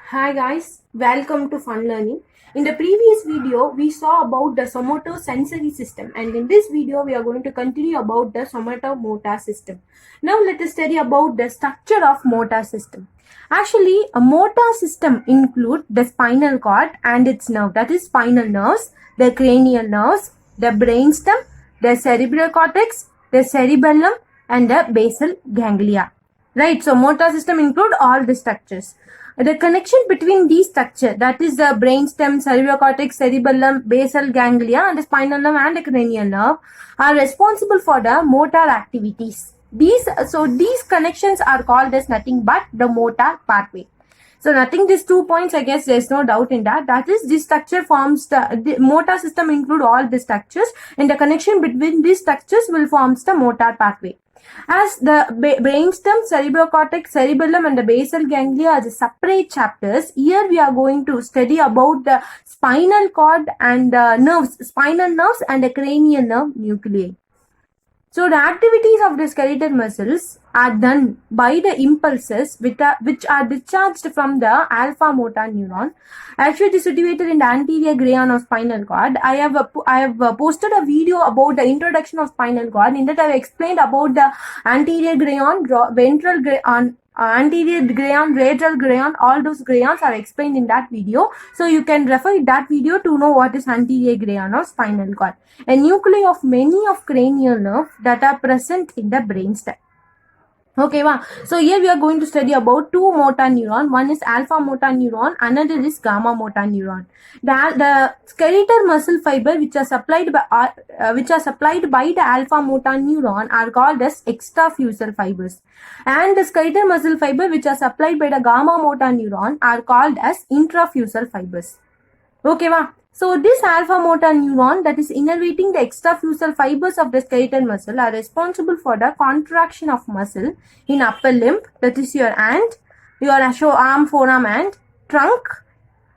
Hi guys, welcome to Fun Learning. In the previous video, we saw about the somatosensory system, and in this video, we are going to continue about the somatomotor system. Now let us study about the structure of motor system. Actually, a motor system includes the spinal cord and its nerve, that is spinal nerves, the cranial nerves, the brainstem, the cerebral cortex, the cerebellum, and the basal ganglia. Right, so motor system include all the structures. The connection between these structures, that is the brainstem, cerebral cortex, cerebellum, basal ganglia, and the spinal nerve and the cranial nerve, are responsible for the motor activities. These connections are called as nothing but the motor pathway. So nothing, these 2 points, I guess there's no doubt in that. That is, this structure forms the motor system include all the structures, and the connection between these structures will forms the motor pathway. As the brainstem, cerebral cortex, cerebellum, and the basal ganglia are the separate chapters, here we are going to study about the spinal cord and spinal nerves, and the cranial nerve nuclei. So the activities of the skeletal muscles are done by the impulses which are discharged from the alpha motor neuron. Actually, it is situated in the anterior gray-on of spinal cord. I have posted a video about the introduction of spinal cord. In that, I have explained about the anterior gray-on, ventral gray-on, anterior gray-on, radial gray-on, all those gray-ons are explained in that video. So you can refer that video to know what is anterior gray-on of spinal cord. A nuclei of many of cranial nerve that are present in the brainstem. Okay, wow. So here we are going to study about two motor neuron. One is alpha motor neuron, another is gamma motor neuron. The skeletal muscle fiber which are supplied by the alpha motor neuron are called as extrafusal fibers, and the skeletal muscle fiber which are supplied by the gamma motor neuron are called as intrafusal fibers. Okay, wow. So this alpha motor neuron that is innervating the extrafusal fibers of the skeletal muscle are responsible for the contraction of muscle in upper limb, that is your hand, your arm, forearm, and trunk,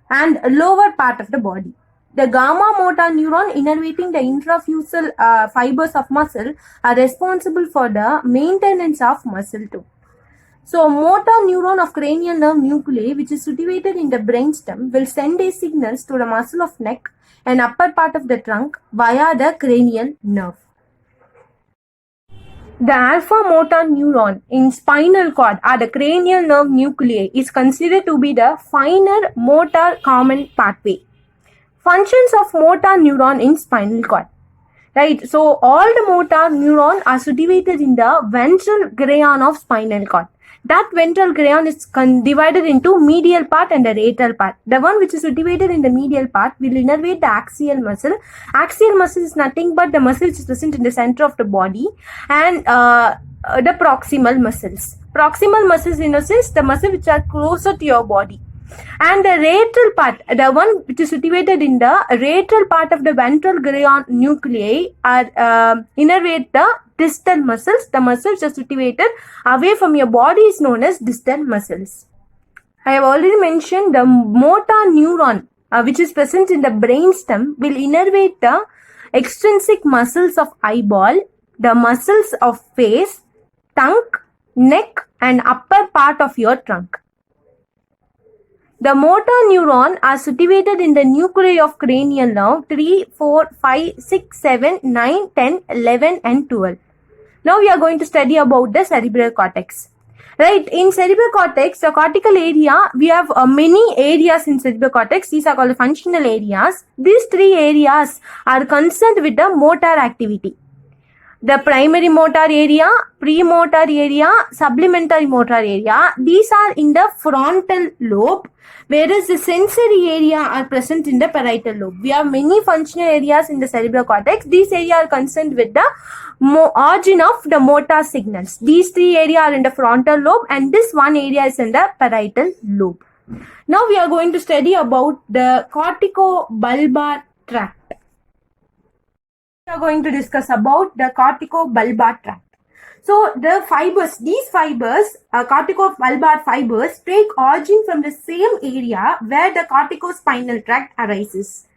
and lower part of the body. The gamma motor neuron innervating the intrafusal fibers of muscle are responsible for the maintenance of muscle too. So, motor neuron of cranial nerve nuclei, which is situated in the brainstem, will send a signals to the muscle of neck and upper part of the trunk via the cranial nerve. The alpha motor neuron in spinal cord or the cranial nerve nuclei is considered to be the finer motor common pathway. Functions of motor neuron in spinal cord. Right, so all the motor neuron are situated in the ventral gray-on of spinal cord. That ventral gray-on is divided into medial part and the lateral part. The one which is situated in the medial part will innervate the axial muscle. Axial muscle is nothing but the muscle which is present in the center of the body, and the proximal muscles. Proximal muscles, in a sense, the muscles which are closer to your body. And the lateral part, the one which is situated in the lateral part of the ventral gray-on nuclei, are innervate the distal muscles. The muscles are situated away from your body is known as distal muscles. I have already mentioned the motor neuron which is present in the brainstem will innervate the extrinsic muscles of eyeball, the muscles of face, tongue, neck, and upper part of your trunk. The motor neuron are situated in the nuclei of cranial nerve 3, 4, 5, 6, 7, 9, 10, 11 and 12. Now we are going to study about the cerebral cortex. Right, in cerebral cortex, the cortical area, we have many areas in cerebral cortex. These are called the functional areas. These three areas are concerned with the motor activity. The primary motor area, premotor area, supplementary motor area, these are in the frontal lobe, whereas the sensory area are present in the parietal lobe. We have many functional areas in the cerebral cortex. These areas are concerned with the origin of the motor signals. These three areas are in the frontal lobe, and this one area is in the parietal lobe. Now we are going to study about the corticobulbar tract. We are going to discuss about the corticobulbar tract. So the fibers, these fibers, corticobulbar fibers, take origin from the same area where the corticospinal tract arises.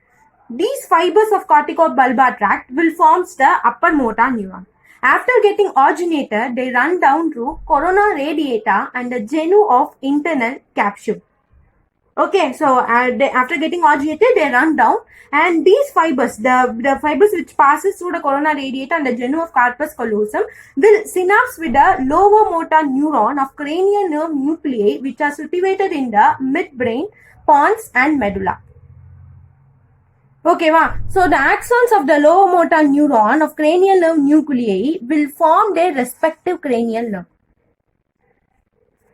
These fibers of corticobulbar tract will form the upper motor neuron. After getting originated, they run down through corona radiata and the genu of internal capsule. Okay, so after getting originated, they run down, and these fibers, the fibers which passes through the corona radiata and the genu of corpus callosum, will synapse with the lower motor neuron of cranial nerve nuclei, which are situated in the midbrain, pons, and medulla. Okay, wow. So the axons of the lower motor neuron of cranial nerve nuclei will form their respective cranial nerve.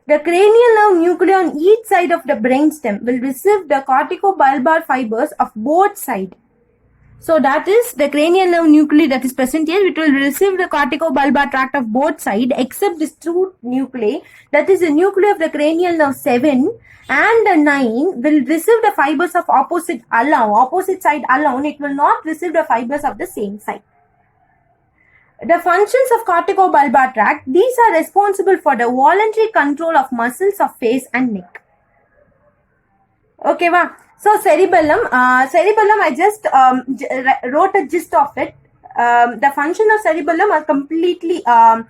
The cranial nerve nuclei on each side of the brainstem will receive the corticobulbar fibers of both sides. So that is the cranial nerve nuclei that is present here. It will receive the corticobulbar tract of both sides except this true nuclei, that is the nuclei of the cranial nerve 7 and the 9 will receive the fibers of opposite side alone. It will not receive the fibers of the same side. The functions of corticobulbar tract, these are responsible for the voluntary control of muscles of face and neck. Okay, wow. So cerebellum, I just wrote a gist of it. The function of cerebellum are completely are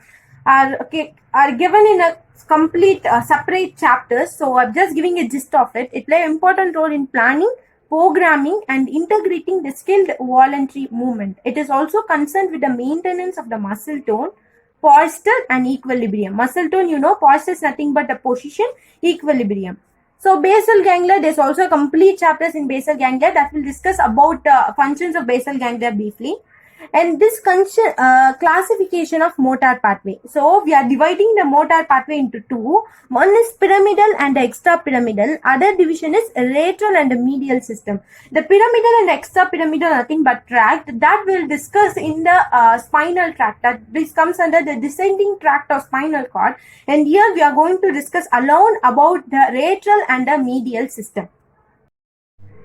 given in a complete separate chapters. So I'm just giving a gist of it. It play an important role in planning, programming, and integrating the skilled voluntary movement. It is also concerned with the maintenance of the muscle tone, posture, and equilibrium. Muscle tone, posture is nothing but the position, equilibrium. So basal ganglia, there's also complete chapters in basal ganglia that will discuss about functions of basal ganglia briefly. And this classification of motor pathway. So we are dividing the motor pathway into two. One is pyramidal and extrapyramidal. Other division is lateral and medial system. The pyramidal and extrapyramidal are nothing but tract that we'll discuss in the spinal tract. That this comes under the descending tract of spinal cord. And here we are going to discuss alone about the lateral and the medial system.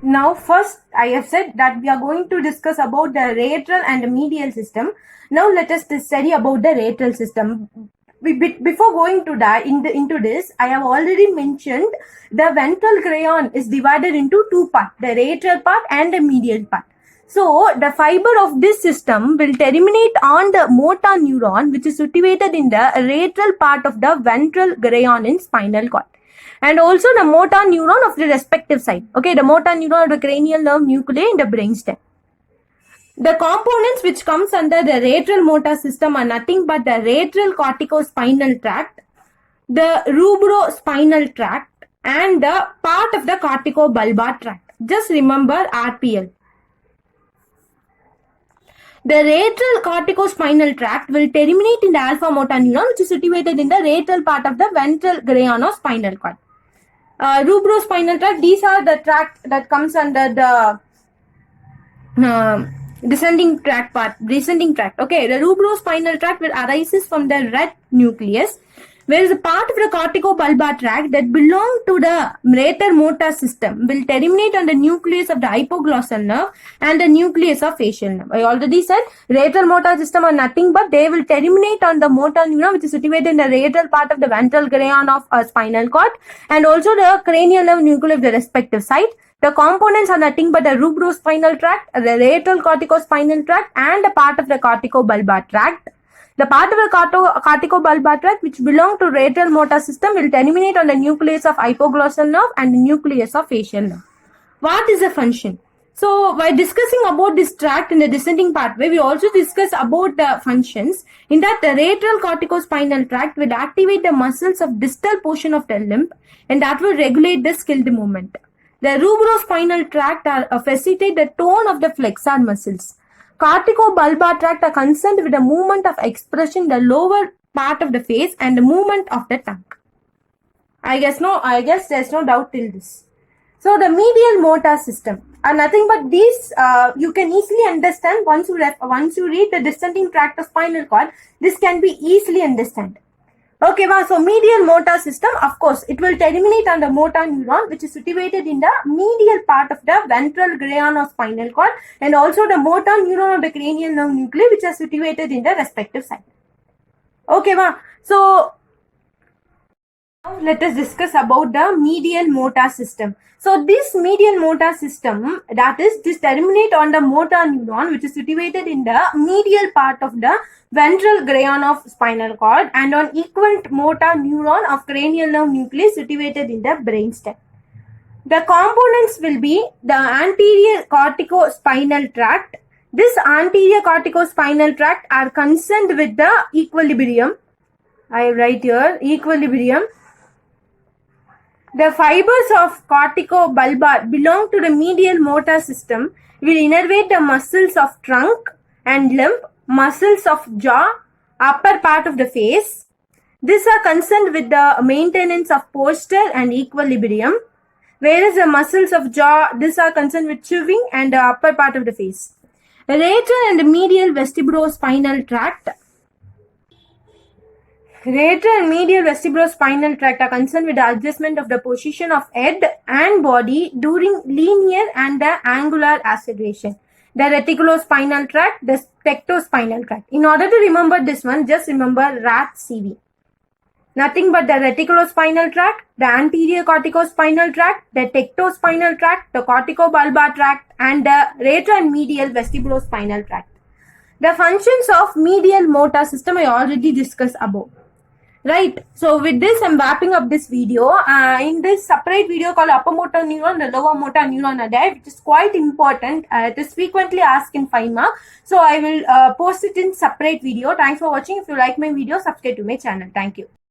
Now, first, I have said that we are going to discuss about the lateral and medial system. Now, let us study about the lateral system. Before going to that into this, I have already mentioned the ventral granum is divided into two parts, the lateral part and the medial part. So, the fiber of this system will terminate on the motor neuron, which is situated in the lateral part of the ventral granum in spinal cord. And also the motor neuron of the respective side. Okay, the motor neuron of the cranial nerve nuclei in the brainstem. The components which comes under the lateral motor system are nothing but the lateral corticospinal tract, the rubrospinal tract, and the part of the corticobulbar tract. Just remember RPL. The lateral corticospinal tract will terminate in the alpha motor neuron, which is situated in the lateral part of the ventral granum of spinal cord. Rubrospinal tract, these are the tract that comes under the descending tract. Okay, the rubrospinal tract will arises from the red nucleus, whereas the part of the corticobulbar tract that belong to the lateral motor system will terminate on the nucleus of the hypoglossal nerve and the nucleus of facial nerve. I already said lateral motor system are nothing but they will terminate on the motor neuron, which is situated in the lateral part of the ventral granum of a spinal cord, and also the cranial nerve nuclei of the respective side. The components are nothing but the rubrospinal tract, the lateral corticospinal tract, and a part of the corticobulbar tract. The part of the corticobulbar tract which belong to lateral motor system will terminate on the nucleus of hypoglossal nerve and the nucleus of facial nerve. What is the function? So, while discussing about this tract in the descending pathway, we also discuss about the functions. In that, the lateral corticospinal tract will activate the muscles of distal portion of the limb, and that will regulate the skilled movement. The rubrospinal tract facilitate the tone of the flexor muscles. Corticobulbar tract are concerned with the movement of expression in the lower part of the face and the movement of the tongue. I guess there's no doubt till this. So the medial motor system are nothing but these. You can easily understand once you read the descending tract of spinal cord. This can be easily understand. Okay, so medial motor system, of course, it will terminate on the motor neuron, which is situated in the medial part of the ventral granum of spinal cord, and also the motor neuron of the cranial nerve nuclei, which are situated in the respective side. Okay, so now let us discuss about the medial motor system. So this medial motor system, that is, this terminate on the motor neuron, which is situated in the medial part of the ventral granum of spinal cord, and on equivalent motor neuron of cranial nerve nucleus situated in the brainstem. The components will be the anterior corticospinal tract. This anterior corticospinal tract are concerned with the equilibrium. I write here equilibrium. The fibers of corticobulbar belong to the medial motor system, will innervate the muscles of trunk and limb, muscles of jaw, upper part of the face. These are concerned with the maintenance of posture and equilibrium, whereas the muscles of jaw, these are concerned with chewing and the upper part of the face. Lateral and medial vestibulospinal tract. Lateral and medial vestibulospinal tract are concerned with the adjustment of the position of head and body during linear and the angular acceleration. The reticulospinal tract, the tectospinal tract. In order to remember this one, just remember RAT CV. Nothing but the reticulospinal tract, the anterior corticospinal tract, the tectospinal tract, the corticobulbar tract, and the lateral and medial vestibulospinal tract. The functions of medial motor system I already discussed above. Right. So with this, I'm wrapping up this video. In this separate video called upper motor neuron, the lower motor neuron are there, which is quite important. It is frequently asked in 5 mark. So I will post it in separate video. Thanks for watching. If you like my video, subscribe to my channel. Thank you.